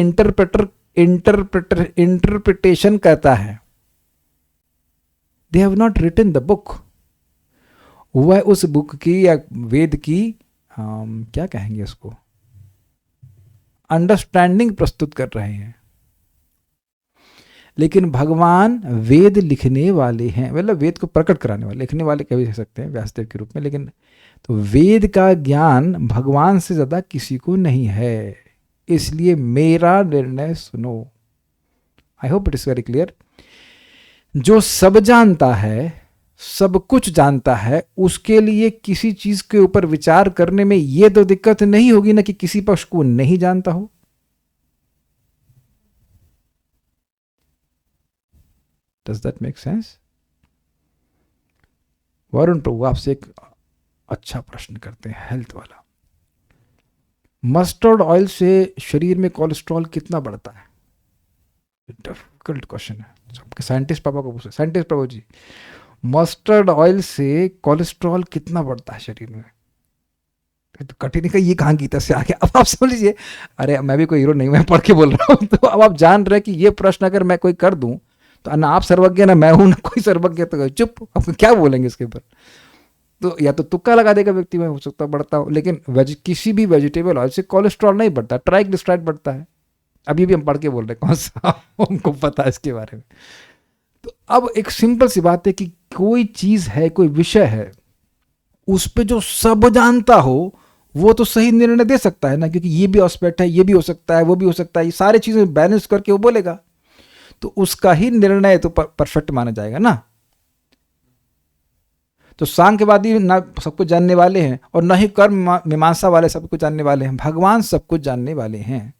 इंटरप्रिटेशन करता है। They have not written the book. वह उस बुक की या वेद की क्या कहेंगे उसको, अंडरस्टैंडिंग प्रस्तुत कर रहे हैं। लेकिन भगवान वेद लिखने वाले हैं, मतलब वेद को प्रकट कराने वाले, लिखने वाले कह भी सकते हैं व्यासदेव के रूप में। लेकिन तो वेद का ज्ञान भगवान से ज्यादा किसी को नहीं है। इसलिए मेरा निर्णय सुनो। I hope it is very clear. जो सब जानता है, सब कुछ जानता है, उसके लिए किसी चीज के ऊपर विचार करने में यह तो दिक्कत नहीं होगी ना कि किसी पक्ष को नहीं जानता हो। Does that make sense? Varun Prabhu आपसे एक अच्छा प्रश्न करते हैं, हेल्थ वाला। मस्टर्ड ऑयल से शरीर में कोलेस्ट्रॉल कितना बढ़ता है? डिफिकल्ट क्वेश्चन है। सबके साइंटिस्ट पापा को पूछे, साइंटिस्ट प्रभु जी, मस्टर्ड ऑयल से कोलेस्ट्रॉल कितना बढ़ता है शरीर में? तो कठिन का ये कहाँ गीता से आ गया? अब आप समझ लीजिए। अरे मैं भी कोई हीरो नहीं, मैं पढ़ के बोल रहा हूँ। तो अब आप जान रहे कि ये प्रश्न अगर मैं कोई कर दूं तो ना आप सर्वज्ञ ना मैं हूं ना कोई सर्वज्ञ, तो चुप, अब क्या बोलेंगे इसके ऊपर? तो या तो तुक्का लगा देगा व्यक्ति, में हो सकता बढ़ता हो। लेकिन किसी भी वेजिटेबल ऑयल से कोलेस्ट्रॉल नहीं बढ़ता, ट्राइग्लिसराइड बढ़ता है। अभी भी हम पढ़ के बोल रहे हैं, कौन सा हमको पता है इसके बारे में। तो अब एक सिंपल सी बात है कि कोई चीज है, कोई विषय है, उस पे जो सब जानता हो वो तो सही निर्णय दे सकता है ना, क्योंकि ये भी एस्पेक्ट है, ये भी हो सकता है, वो भी हो सकता है, ये सारी चीजें बैलेंस करके वो बोलेगा, तो उसका ही निर्णय तो परफेक्ट माना जाएगा ना। तो सांख्यवादी ना सब कुछ जानने वाले हैं और न ही कर्म मीमांसा वाले सब कुछ जानने वाले हैं। भगवान सब कुछ जानने वाले हैं।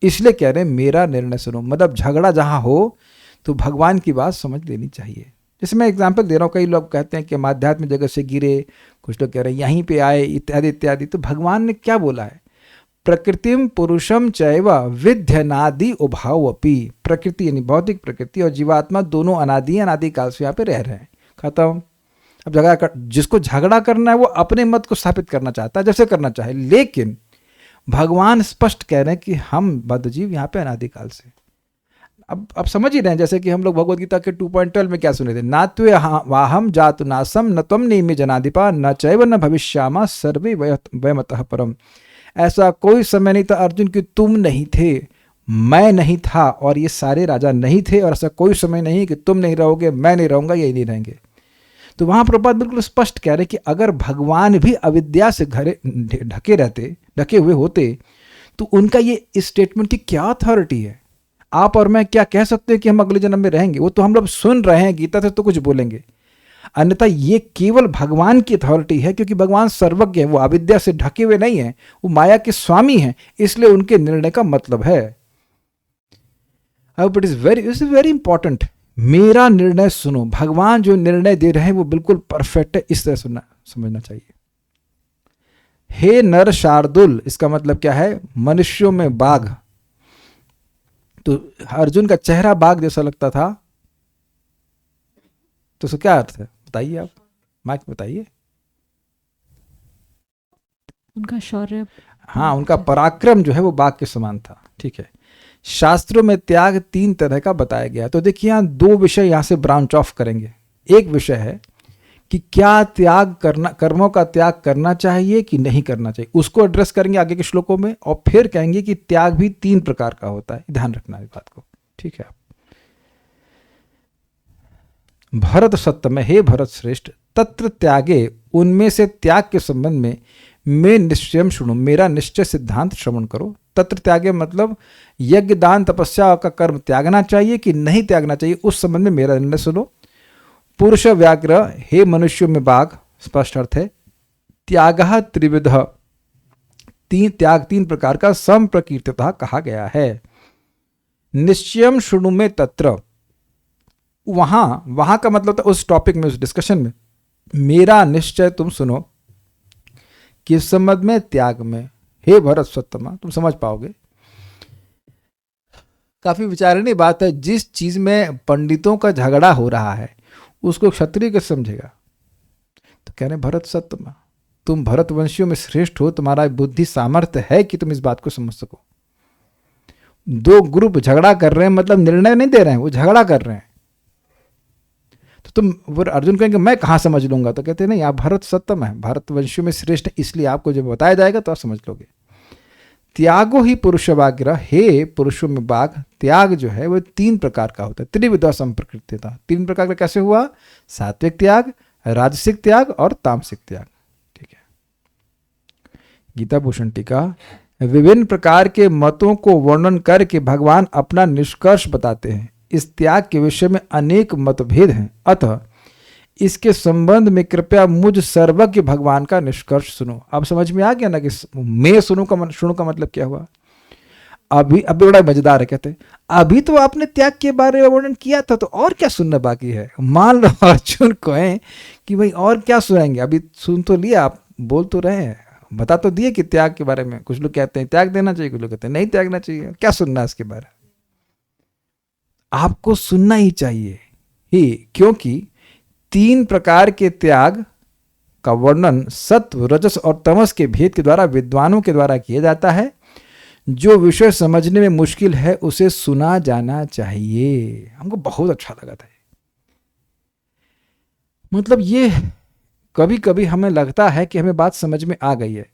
इसलिए कह रहे हैं मेरा निर्णय सुनो। मतलब झगड़ा जहां हो तो भगवान की बात समझ लेनी चाहिए। जैसे मैं एग्जाम्पल दे रहा हूँ, कई लोग कहते हैं कि हम आध्यात्मिक जगत से गिरे, कुछ लोग कह रहे हैं यहीं पे आए, इत्यादि इत्यादि। तो भगवान ने क्या बोला है? प्रकृतिम पुरुषम चैव विध्यनादि उभावपि। प्रकृति यानी भौतिक प्रकृति और जीवात्मा दोनों अनादि काल से यहाँ पे रह रहे हैं। खत्म। अब जिसको झगड़ा करना है वो अपने मत को स्थापित करना चाहता है, जैसे करना चाहे। लेकिन भगवान स्पष्ट कह रहे हैं कि हम बद्ध जीव यहाँ पे अनादिकाल से। अब समझ ही रहे हैं, जैसे कि हम लोग भगवद गीता के 2.12 में क्या सुने थे, नात्वे वाहम जातु नासम न त्वम नेमि जनाधिपा न चैव न भविष्यामा सर्वे वयमतः परम। ऐसा कोई समय नहीं था अर्जुन कि तुम नहीं थे, मैं नहीं था और ये सारे राजा नहीं थे, और ऐसा कोई समय नहीं कि तुम नहीं रहोगे, मैं नहीं रहूंगा, ये नहीं रहेंगे। तो वहां प्रभुपाद बिल्कुल स्पष्ट कह रहे कि अगर भगवान भी अविद्या से ढके रहते, ढके हुए होते तो उनका ये स्टेटमेंट की क्या अथॉरिटी है? आप और मैं क्या कह सकते हैं कि हम अगले जन्म में रहेंगे? वो तो हम लोग सुन रहे हैं, गीता से तो कुछ बोलेंगे, अन्यथा ये केवल भगवान की अथॉरिटी है, क्योंकि भगवान सर्वज्ञ है, वो अविद्या से ढके हुए नहीं है, वो माया के स्वामी हैं, इसलिए उनके निर्णय का मतलब है। अब इट इज वेरी इंपॉर्टेंट, मेरा निर्णय सुनो, भगवान जो निर्णय दे रहे हैं वो बिल्कुल परफेक्ट है, इस तरह सुनना समझना चाहिए। हे नर शार्दुल, इसका मतलब क्या है? मनुष्यों में बाघ। तो अर्जुन का चेहरा बाघ जैसा लगता था, तो उसका क्या अर्थ है बताइए आप, माइक बताइए। उनका शौर्य, हाँ, उनका पराक्रम जो है वो बाघ के समान था। ठीक है, शास्त्रों में त्याग 3 तरह का बताया गया। तो देखिए यहाँ 2 विषय यहाँ से ब्रांच ऑफ करेंगे। एक विषय है कि क्या त्याग करना, कर्मों का त्याग करना चाहिए कि नहीं करना चाहिए, उसको एड्रेस करेंगे आगे के श्लोकों में, और फिर कहेंगे कि त्याग भी 3 प्रकार का होता है, ध्यान रखना इस बात को। ठीक है, भरत सत्तम, हे भरत श्रेष्ठ, तत्र त्यागे, उनमें से त्याग के संबंध में मैं निश्चय शुणु, मेरा निश्चय सिद्धांत श्रवण करो। तत्र त्यागे मतलब यज्ञ दान तपस्या का कर्म त्यागना चाहिए कि नहीं त्यागना चाहिए, उस संबंध में मेरा निर्णय सुनो। पुरुष व्याघ्र, हे मनुष्यों में बाघ, स्पष्ट अर्थ है। त्याग त्रिविध, त्याग 3 प्रकार का संप्रकीर्तितः कहा गया है। निश्चयम शुणु में तत्र, वहां का मतलब था उस टॉपिक में, उस डिस्कशन में, मेरा निश्चय तुम सुनो। किस संबंध में? त्याग में। हे भरत सत्तमा, तुम समझ पाओगे। काफी विचारणीय बात है, जिस चीज में पंडितों का झगड़ा हो रहा है उसको क्षत्रिय कैसे समझेगा? तो कह रहे भरत सत्तमा, तुम भरत वंशियों में श्रेष्ठ हो, तुम्हारा बुद्धि सामर्थ्य है कि तुम इस बात को समझ सको। 2 ग्रुप झगड़ा कर रहे हैं, मतलब निर्णय नहीं दे रहे हैं, वो झगड़ा कर रहे हैं। तो तुम, वो अर्जुन कहेंगे मैं कहाँ समझ लूंगा? तो कहते नहीं, आप भरत सत्तम है, भारत वंशियों में श्रेष्ठ है, इसलिए आपको जब बताया जाएगा तो आप समझ लोगे। त्यागो ही पुरुष वाग्र, हे पुरुषों में बाघ, त्याग जो है वो 3 प्रकार का होता है। त्रिविधा संप्रकृत्यता, 3 प्रकार का कैसे हुआ? सात्विक त्याग, राजसिक त्याग और तामसिक त्याग। ठीक है, गीता भूषण टीका, विभिन्न प्रकार के मतों को वर्णन करके भगवान अपना निष्कर्ष बताते हैं। इस त्याग के विषय में अनेक मतभेद हैं, अतः इसके संबंध में कृपया मुझ सर्वज्ञ भगवान का निष्कर्ष सुनो। अब समझ में आ गया ना कि मैं सुनो का मतलब क्या हुआ? अभी बड़ा मजेदार है, कहते अभी तो आपने त्याग के बारे में वर्णन किया था, तो और क्या सुनना बाकी है? मान लो अर्जुन कहें कि भाई और क्या सुनाएंगे, अभी सुन तो लिया, आप बोल तो रहे हैं, बता तो दिए कि त्याग के बारे में। कुछ लोग कहते हैं त्याग देना चाहिए, कुछ लोग कहते हैं नहीं त्यागना चाहिए, क्या सुनना है इसके बारे में? आपको सुनना ही चाहिए ही, क्योंकि 3 प्रकार के त्याग का वर्णन सत्व, रजस और तमस के भेद के द्वारा विद्वानों के द्वारा किया जाता है। जो विषय समझने में मुश्किल है उसे सुना जाना चाहिए। हमको बहुत अच्छा लगा था। मतलब ये कभी कभी हमें लगता है कि हमें बात समझ में आ गई है,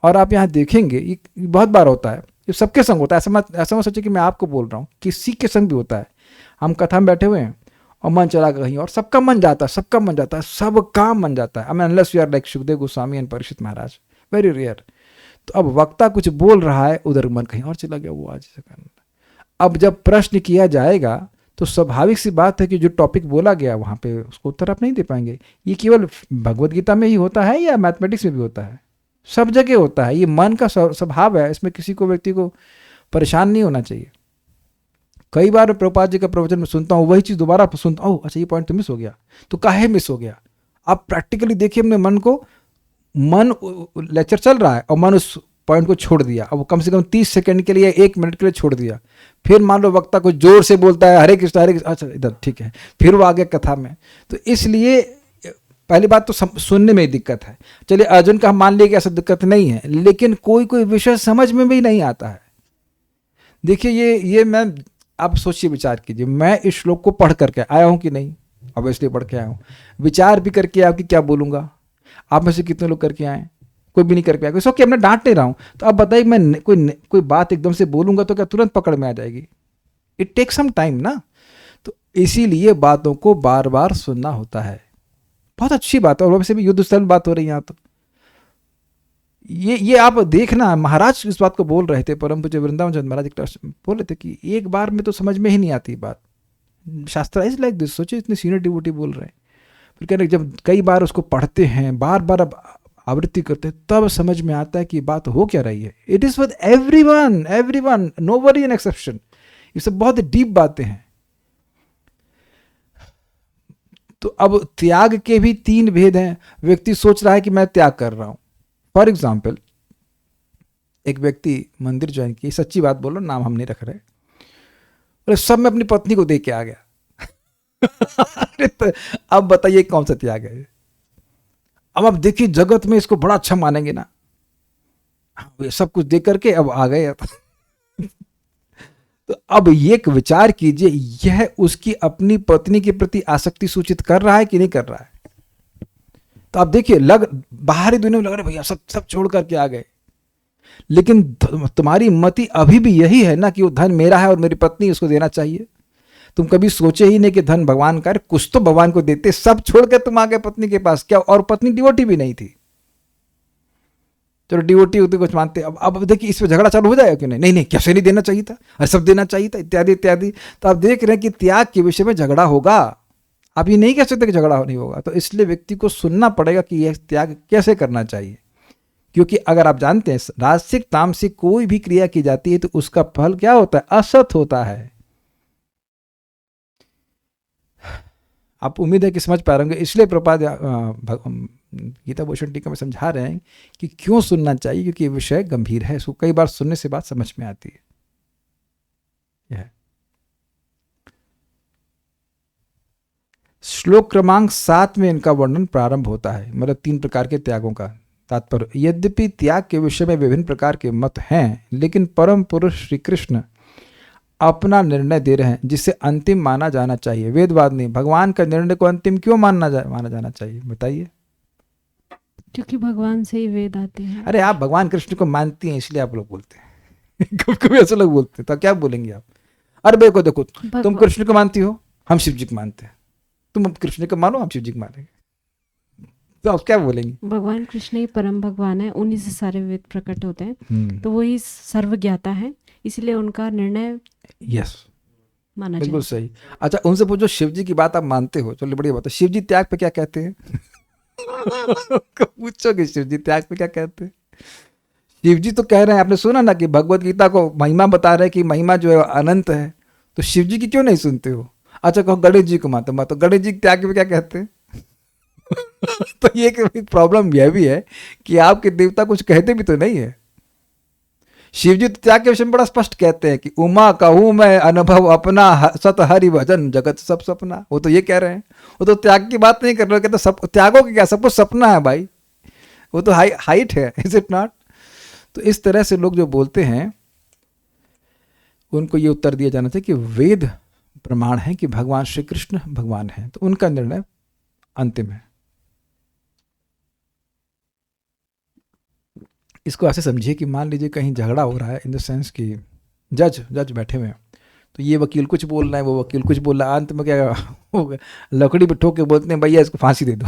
और आप यहाँ देखेंगे ये बहुत बार होता है, ये सबके संग होता है। ऐसा मत सोचिए कि मैं आपको बोल रहा हूँ, किसी के संग भी होता है। हम कथा में बैठे हुए हैं और मन चला कहीं और, सबका मन जाता है, सबका मन जाता है, सबका मन जाता है। I mean unless you are like Sukhdev Goswami and Parikshit Maharaj, very rare. तो अब वक्ता कुछ बोल रहा है, उधर मन कहीं और चला गया, वो आज से करना। अब जब प्रश्न किया जाएगा तो स्वाभाविक सी बात है कि जो टॉपिक बोला गया वहाँ पे उसको उत्तर आप नहीं दे पाएंगे। ये केवल भगवद गीता में ही होता है या मैथमेटिक्स में भी होता है? सब जगह होता है। ये मन का स्वभाव है, इसमें किसी को व्यक्ति को परेशान नहीं होना चाहिए। कई बार प्रभुपाद जी का प्रवचन में सुनता हूँ, वही चीज़ दोबारा सुनता हूँ, अच्छा ये पॉइंट तो मिस हो गया, तो काहे मिस हो गया? आप प्रैक्टिकली देखिए अपने मन को, मन लेक्चर चल रहा है और मन उस पॉइंट को छोड़ दिया, अब कम से कम 30 सेकंड के लिए, 1 मिनट के लिए छोड़ दिया। फिर मान लो वक्ता कुछ जोर से बोलता है, हरे कृष्ण हरे कृष्ण, अच्छा इधर ठीक है, फिर वो आगे कथा में। तो इसलिए पहली बात तो सुनने में ही दिक्कत है। चलिए अर्जुन का हम मान लिए कि ऐसा दिक्कत नहीं है, लेकिन कोई कोई विषय समझ में भी नहीं आता है। देखिए ये मैं, आप सोचिए, विचार कीजिए, मैं इस श्लोक को पढ़ करके आया हूँ कि नहीं? अब इसलिए पढ़ के आया हूँ, विचार भी करके आया कि क्या बोलूँगा। आप में से कितने लोग करके आए? कोई भी नहीं करके आया। सो कि मैं डांट नहीं रहा हूँ, तो अब बताइए मैं कोई बात एकदम से बोलूँगा तो क्या तुरंत पकड़ में आ जाएगी? इट टेक सम टाइम ना। तो इसीलिए बातों को बार बार सुनना होता है। बहुत अच्छी बात है, और वैसे भी युद्ध स्थल बात हो रही है यहाँ तो। ये आप देखना, महाराज इस बात को बोल रहे थे, परम पूज्य वृंदावन चंद्र महाराज बोल रहे थे कि एक बार में तो समझ में ही नहीं आती बात, शास्त्र इज लाइक दिस। सोचिए इतने सीनियर डिवोटी बोल रहे हैं, फिर कह रहे जब कई बार उसको पढ़ते हैं, बार बार अब आवृत्ति करते हैं, तब समझ में आता है कि बात हो क्या रही है। It is with everyone, nobody an exception. ये सब बहुत डीप बातें हैं। तो अब त्याग के भी 3 भेद हैं। व्यक्ति सोच रहा है कि मैं त्याग कर रहा हूं। फॉर एग्जाम्पल, एक व्यक्ति मंदिर ज्वाइन की, सच्ची बात बोलो, नाम हम नहीं रख रहे, और सब में अपनी पत्नी को दे के आ गया। तो अब बताइए कौन सा त्याग है। अब आप देखिए जगत में इसको बड़ा अच्छा मानेंगे ना, ये सब कुछ दे करके अब आ गए। तो अब ये विचार कीजिए, यह उसकी अपनी पत्नी के प्रति आसक्ति सूचित कर रहा है कि नहीं कर रहा है। तो आप देखिए, बाहरी दुनिया में लग रहा है भैया सब छोड़ करके आ गए, लेकिन तुम्हारी मति अभी भी यही है ना कि वो धन मेरा है और मेरी पत्नी उसको देना चाहिए। तुम कभी सोचे ही नहीं कि धन भगवान का है, कुछ तो भगवान को देते, सब छोड़ के तुम आ गए पत्नी के पास। क्या, और पत्नी डिवोटी भी नहीं थी। चलो डिवोटी होती कुछ मानते। अब देखिए इस पे झगड़ा चालू हो जाएगा कि नहीं, कैसे नहीं देना चाहिए था, और सब देना चाहिए था, इत्यादि इत्यादि। तो आप देख रहे हैं कि त्याग के विषय में झगड़ा होगा। आप ये नहीं कह सकते कि झगड़ा नहीं होगा। तो इसलिए व्यक्ति को सुनना पड़ेगा कि यह त्याग कैसे करना चाहिए, क्योंकि अगर आप जानते हैं राजसिक तामसिक कोई भी क्रिया की जाती है तो उसका फल क्या होता है, असत होता है। आप उम्मीद है कि समझ पा रहे होंगे। इसलिए प्रभुपाद गीता भूषण टीका में समझा रहे हैं कि क्यों सुनना चाहिए, क्योंकि ये विषय गंभीर है। इसको कई बार सुनने से बात समझ में आती है। श्लोक क्रमांक 7 में इनका वर्णन प्रारंभ होता है, मतलब 3 प्रकार के त्यागों का तात्पर्य। यद्यपि त्याग के विषय में विभिन्न प्रकार के मत हैं, लेकिन परम पुरुष श्री कृष्ण अपना निर्णय दे रहे हैं जिसे अंतिम माना जाना चाहिए, वेदवाद नहीं। भगवान का निर्णय को अंतिम क्यों माना जाना चाहिए, बताइए। क्योंकि भगवान से ही वेद आते हैं। अरे आप भगवान कृष्ण को मानती हैं इसलिए आप लोग बोलते हैं। कभी ऐसे लोग बोलते हैं तो क्या बोलेंगे आप। अरे देखो तुम कृष्ण को मानती हो, हम शिव जी को मानते हैं। तुम कृष्ण को मानो, हम शिव जी को मानेंगे, तो आप क्या बोलेंगे। भगवान कृष्ण ही परम भगवान है, उन्हीं से सारे वेद प्रकट होते हैं। तो वही सर्वज्ञाता है, इसलिए उनका निर्णय यस माना बिल्कुल सही। अच्छा उनसे पूछो शिव जी की बात आप मानते हो, चलो बढ़िया बात है। शिव जी त्याग पे क्या कहते हैं। पूछो कि शिव जी त्याग पे क्या कहते हैं। शिव जी तो कह रहे हैं, आपने सुना ना कि भगवत गीता को महिमा बता रहे हैं कि महिमा जो है अनंत है, तो शिव जी की क्यों नहीं सुनते हो। अच्छा कहो गणेश जी को मानते हो, तो गणेश जी त्याग पे क्या कहते हैं। तो ये प्रॉब्लम यह भी है कि आपके देवता कुछ कहते भी तो नहीं है। शिव जी तो त्याग के विषय में बड़ा स्पष्ट कहते हैं कि उमा कहूँ मैं अनुभव अपना, सत हरि भजन जगत सब सपना। वो तो ये कह रहे हैं, वो तो त्याग की बात नहीं कर रहे, कहते सब त्यागों की क्या, सब कुछ सपना है भाई, वो तो हाइट है, इज इट नॉट। तो इस तरह से लोग जो बोलते हैं उनको ये उत्तर दिया जाना चाहिए कि वेद प्रमाण है कि भगवान श्री कृष्ण भगवान है, तो उनका निर्णय अंतिम है। इसको ऐसे समझिए कि मान लीजिए कहीं झगड़ा हो रहा है, इन द सेंस कि जज बैठे हुए हैं, तो ये वकील कुछ बोल रहा है, वो वकील कुछ बोल रहा है, अंत में क्या होगा, लकड़ी पे ठोक के बोलते हैं भैया इसको फांसी दे दो।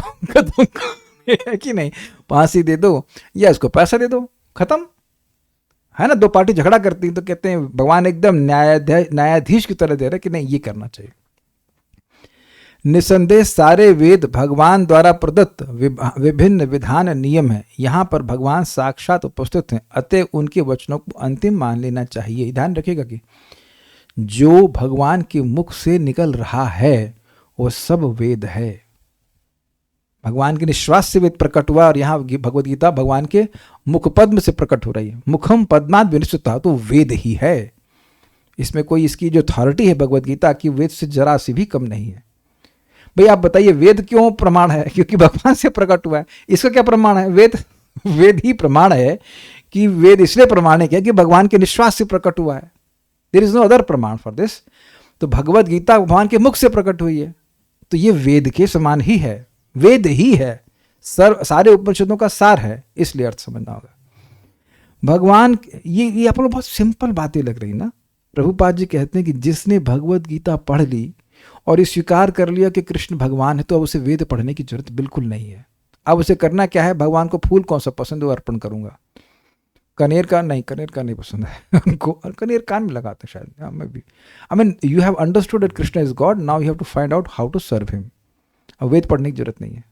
है कि नहीं, फांसी दे दो या इसको पैसा दे दो, खत्म है ना। 2 पार्टी झगड़ा करती तो कहते हैं भगवान एकदम न्यायाधीश की तरह दे रहे कि नहीं ये करना चाहिए। निसंदेह सारे वेद भगवान द्वारा प्रदत्त विभिन्न विधान नियम है, यहाँ पर भगवान साक्षात उपस्थित हैं, अतः उनके वचनों को अंतिम मान लेना चाहिए। ध्यान रखिएगा कि जो भगवान के मुख से निकल रहा है वो सब वेद है। भगवान के निश्वास से वेद प्रकट हुआ, और यहाँ भगवद गीता भगवान के मुख पद्म से प्रकट हो रही है। मुखम पद्माद विनिश्चिता, तो वेद ही है। इसमें कोई इसकी जो अथॉरिटी है भगवद गीता की, वेद से जरा सी भी कम नहीं है। भाई आप बताइए वेद क्यों प्रमाण है, क्योंकि भगवान से प्रकट हुआ है। इसका क्या प्रमाण है, वेद ही प्रमाण है कि वेद इसलिए प्रमाणिक है कि भगवान के निश्वास से प्रकट हुआ है। देयर इज नो अदर प्रमाण फॉर दिस। तो भगवद गीता भगवान के मुख से प्रकट हुई है, तो ये वेद के समान ही है, वेद ही है, सारे उपनिषदों का सार है, इसलिए अर्थ समझना होगा। भगवान ये आप लोग बहुत सिंपल बातें लग रही ना। प्रभुपाद जी कहते हैं कि जिसने भगवद गीता पढ़ ली और ये स्वीकार कर लिया कि कृष्ण भगवान है, तो अब उसे वेद पढ़ने की जरूरत बिल्कुल नहीं है। अब उसे करना क्या है, भगवान को फूल कौन सा पसंद है वो अर्पण करूंगा। कनेर का नहीं पसंद है उनको, और कनेर कान में लगाते शायद, मैं भी। I mean you have understood that Krishna is God, now you have to find out how to serve him. अब वेद पढ़ने की जरूरत नहीं है।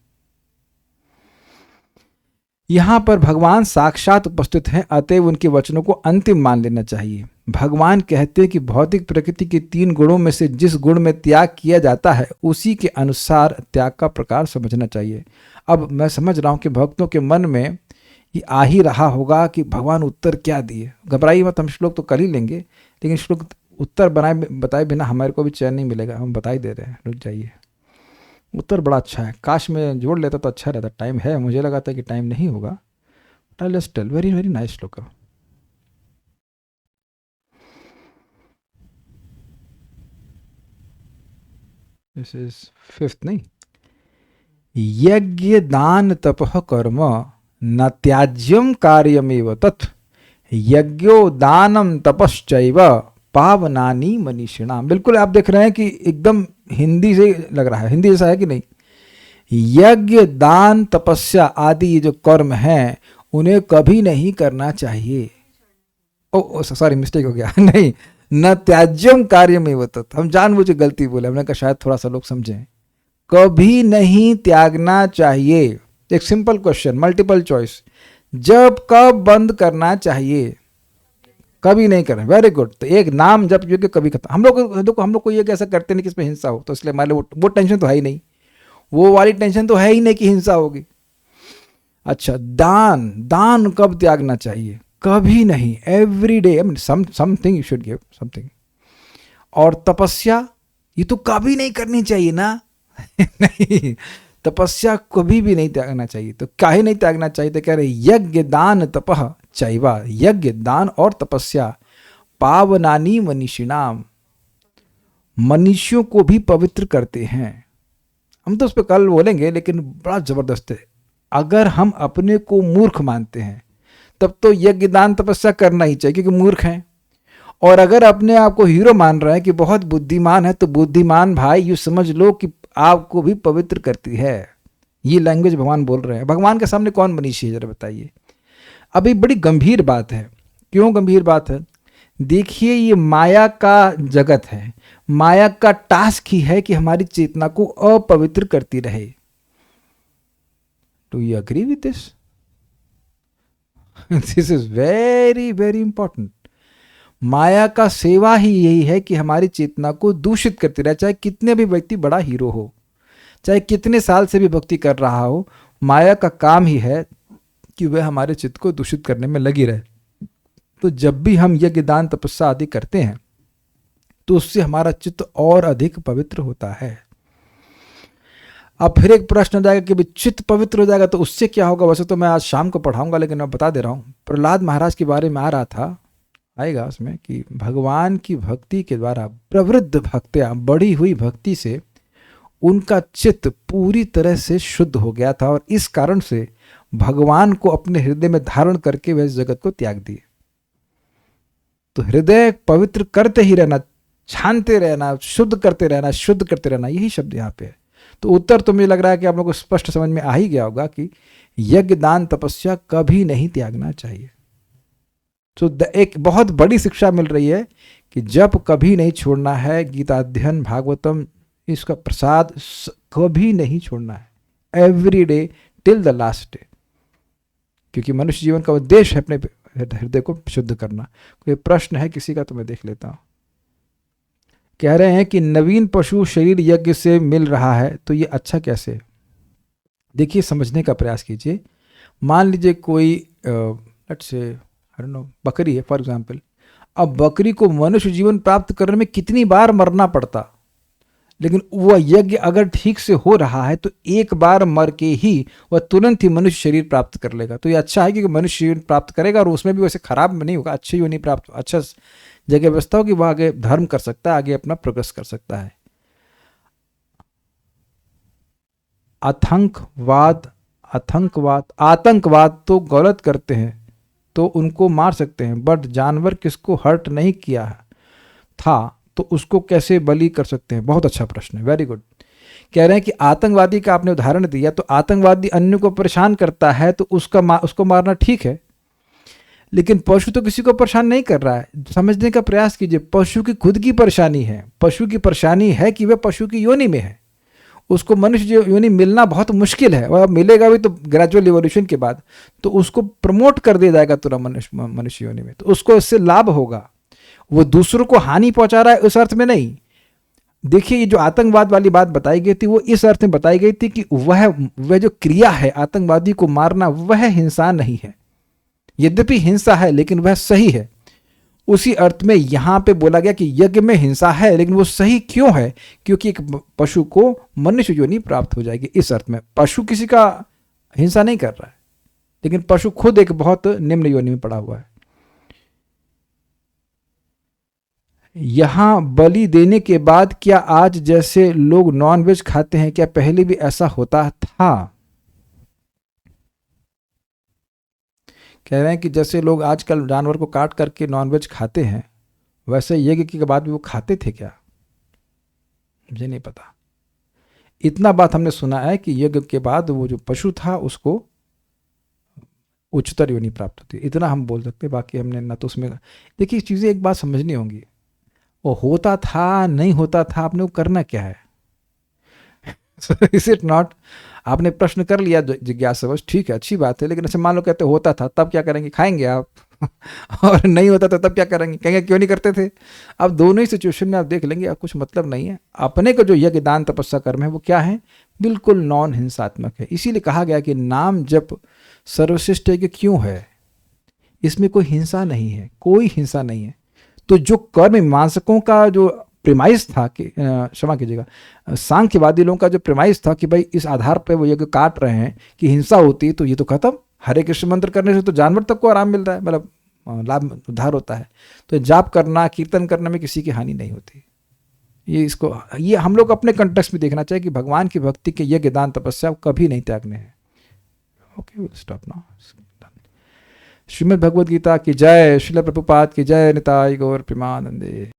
यहां पर भगवान साक्षात उपस्थित हैं, अतएव उनके वचनों को अंतिम मान लेना चाहिए। भगवान कहते हैं कि भौतिक प्रकृति के 3 गुणों में से जिस गुण में त्याग किया जाता है उसी के अनुसार त्याग का प्रकार समझना चाहिए। अब मैं समझ रहा हूं कि भक्तों के मन में ये आ ही रहा होगा कि भगवान उत्तर क्या दिए। घबराइए मत, हम श्लोक तो कर ही लेंगे, लेकिन श्लोक उत्तर बताए बिना हमारे को भी चैन नहीं मिलेगा। हम बता ही दे रहे हैं, रुक जाइए। उत्तर बड़ा अच्छा है, काश में जोड़ लेता तो अच्छा रहता। टाइम है, मुझे लगा था कि टाइम नहीं होगा। टेल वेरी वेरी नाइस श्लोक। दिस इज 5th नहीं। यज्ञ दान तपः कर्म न त्याज्यम कार्यमेव तत् यज्ञो दानम तपश्चैव पावनानि मनीषिणाम। बिल्कुल आप देख रहे हैं कि एकदम हिंदी से लग रहा है, हिंदी जैसा है कि नहीं। यज्ञ दान तपस्या आदि ये जो कर्म हैं उन्हें कभी नहीं करना चाहिए। ओ सॉरी, मिस्टेक हो गया नहीं, न त्याज्यम कार्यमेव तत्। हम जानबूझ के गलती बोले, हमने कहा शायद थोड़ा सा लोग समझें। कभी नहीं त्यागना चाहिए। एक सिंपल क्वेश्चन, मल्टीपल चॉइस, जब कब बंद करना चाहिए? कभी नहीं करना। Very good. तो एक नाम जब जो कि कभी खत्म। हम लोग को ये कैसा करते नहीं कि इसमें हिंसा हो, तो इसलिए हमारे वो टेंशन तो है ही नहीं, वो वाली टेंशन तो है ही नहीं कि हिंसा होगी। अच्छा, दान कब त्यागना चाहिए? कभी नहीं, every day. I mean something you should give something. और तपस्या ये तो कभी नहीं करनी चाहिए ना नहीं, तपस्या कभी भी नहीं त्यागना चाहिए। तो काहे नहीं त्यागना चाहिए? तो कह रहे यज्ञ दान तपः चैवा, यज्ञ दान और तपस्या पावनानि मनीषिणाम, मनुष्यों को भी पवित्र करते हैं। हम तो उस पर कल बोलेंगे, लेकिन बड़ा जबरदस्त है। अगर हम अपने को मूर्ख मानते हैं तब तो यज्ञ दान तपस्या करना ही चाहिए, क्योंकि मूर्ख हैं। और अगर अपने आप को हीरो मान रहे हैं कि बहुत बुद्धिमान है, तो बुद्धिमान भाई यू समझ लो कि आपको भी पवित्र करती है। ये लैंग्वेज भगवान बोल रहे हैं। भगवान के सामने कौन मनीषी है, जरा बताइए। अभी बड़ी गंभीर बात है। क्यों गंभीर बात है? देखिए, ये माया का जगत है। माया का टास्क ही है कि हमारी चेतना को अपवित्र करती रहे। Do you agree with this? This is very very important. माया का सेवा ही यही है कि हमारी चेतना को दूषित करती रहे। चाहे कितने भी व्यक्ति बड़ा हीरो हो, चाहे कितने साल से भी भक्ति कर रहा हो, माया का काम ही है कि वह हमारे चित्त को दूषित करने में लगी रहे। तो जब भी हम यज्ञ दान तपस्या आदि करते हैं तो उससे हमारा चित्त और अधिक पवित्र होता है। अब फिर एक प्रश्न आ जाएगा कि चित्त पवित्र हो जाएगा तो उससे क्या होगा? वैसे तो मैं आज शाम को पढ़ाऊंगा, लेकिन मैं बता दे रहा हूँ। प्रहलाद महाराज के बारे में आ रहा था, आएगा उसमें, कि भगवान की भक्ति के द्वारा प्रवृद्ध भक्तियां, बढ़ी हुई भक्ति से उनका चित्त पूरी तरह से शुद्ध हो गया था, और इस कारण से भगवान को अपने हृदय में धारण करके वह इस जगत को त्याग दिए। तो हृदय पवित्र करते ही रहना, छानते रहना, शुद्ध करते रहना, यही शब्द यहाँ पे है। तो उत्तर तो मुझे लग रहा है कि आप लोगों को स्पष्ट समझ में आ ही गया होगा कि यज्ञ दान तपस्या कभी नहीं त्यागना चाहिए। तो एक बहुत बड़ी शिक्षा मिल रही है कि जब कभी नहीं छोड़ना है गीता अध्ययन, भागवतम, इसका प्रसाद कभी नहीं छोड़ना है, every day till the last day. क्योंकि मनुष्य जीवन का उद्देश्य है अपने हृदय को शुद्ध करना। कोई प्रश्न है किसी का तो मैं देख लेता हूं। कह रहे हैं कि नवीन पशु शरीर यज्ञ से मिल रहा है तो ये अच्छा कैसे? देखिए, समझने का प्रयास कीजिए। मान लीजिए कोई let's say I don't know बकरी है फॉर एग्जांपल। अब बकरी को मनुष्य जीवन प्राप्त करने में कितनी बार मरना पड़ता, लेकिन वह यज्ञ अगर ठीक से हो रहा है तो एक बार मर के ही वह तुरंत ही मनुष्य शरीर प्राप्त कर लेगा। तो ये अच्छा है कि मनुष्य शरीर प्राप्त करेगा, और उसमें भी वैसे खराब नहीं होगा, अच्छी नहीं प्राप्त, अच्छा जगह व्यवस्था होगी, वह आगे धर्म कर सकता है, आगे अपना प्रोग्रेस कर सकता है। आतंकवाद तो गलत करते हैं तो उनको मार सकते हैं, बट जानवर किसको हर्ट नहीं किया था तो उसको कैसे बलि कर सकते हैं? बहुत अच्छा प्रश्न है, वेरी गुड। कह रहे हैं कि आतंकवादी का आपने उदाहरण दिया, तो आतंकवादी अन्य को परेशान करता है तो उसको मारना ठीक है, लेकिन पशु तो किसी को परेशान नहीं कर रहा है। समझने का प्रयास कीजिए, पशु की खुद की परेशानी है। पशु की परेशानी है कि वह पशु की योनि में है, उसको मनुष्य योनि मिलना बहुत मुश्किल है, और मिलेगा भी तो ग्रेजुअल इवोल्यूशन के बाद, तो उसको प्रमोट कर दिया जाएगा तुरंत मनुष्य योनि में, तो उसको इससे लाभ होगा। वो दूसरों को हानि पहुंचा रहा है उस अर्थ में नहीं। देखिए, ये जो आतंकवाद वाली बात बताई गई थी वो इस अर्थ में बताई गई थी कि वह जो क्रिया है आतंकवादी को मारना, वह हिंसा नहीं है। यद्यपि हिंसा है लेकिन वह सही है। उसी अर्थ में यहां पे बोला गया कि यज्ञ में हिंसा है, लेकिन वो सही क्यों है? क्योंकि एक पशु को मनुष्य योनि प्राप्त हो जाएगी। इस अर्थ में पशु किसी का हिंसा नहीं कर रहा है, लेकिन पशु खुद एक बहुत निम्न योनि में पड़ा हुआ है। यहां बलि देने के बाद क्या आज जैसे लोग नॉनवेज खाते हैं, क्या पहले भी ऐसा होता था? कह रहे हैं कि जैसे लोग आजकल जानवर को काट करके नॉनवेज खाते हैं, वैसे यज्ञ के बाद भी वो खाते थे क्या? मुझे नहीं पता। इतना बात हमने सुना है कि यज्ञ के बाद वो जो पशु था उसको उच्चतर योनि प्राप्त होती है, इतना हम बोल सकते हैं। बाकी हमने ना तो उसमें, देखिए चीज़ें एक बात समझनी होंगी, वो होता था नहीं होता था, आपने वो करना क्या है? Is it not? आपने प्रश्न कर लिया जिज्ञासावश, ठीक है, अच्छी बात है, लेकिन ऐसे मान लो कहते होता था तब क्या करेंगे? खाएंगे आप। और नहीं होता था तब क्या करेंगे? कहेंगे क्यों नहीं करते थे। अब दोनों ही सिचुएशन में आप देख लेंगे, अब कुछ मतलब नहीं है। अपने को जो यज्ञ दान तपस्या कर्म है वो क्या है? बिल्कुल नॉन हिंसात्मक है। इसीलिए कहा गया कि नाम जप सर्वश्रेष्ठ यज्ञ क्यों है? इसमें कोई हिंसा नहीं है, कोई हिंसा नहीं है। तो जो कर्म मीमांसकों का जो प्रेमाइस था कि क्षमा कीजिएगा, सांख्यवादी लोगों का जो प्रेमाइस था कि भाई इस आधार पर वो यज्ञ काट रहे हैं कि हिंसा होती है, तो ये तो खत्म। हरे कृष्ण मंत्र करने से तो जानवर तक को आराम मिल रहा है, मतलब लाभ उद्धार होता है। तो जाप करना, कीर्तन करने में किसी की हानि नहीं होती। ये हम लोग अपने कंटेक्स्ट में देखना चाहिए कि भगवान की भक्ति के यज्ञ दान तपस्या कभी नहीं त्यागने हैं। Okay, will stop now. Shrimad Bhagavad Gita की जय, श्रील प्रभुपाद की जय, निताई गौर प्रेमानंदे।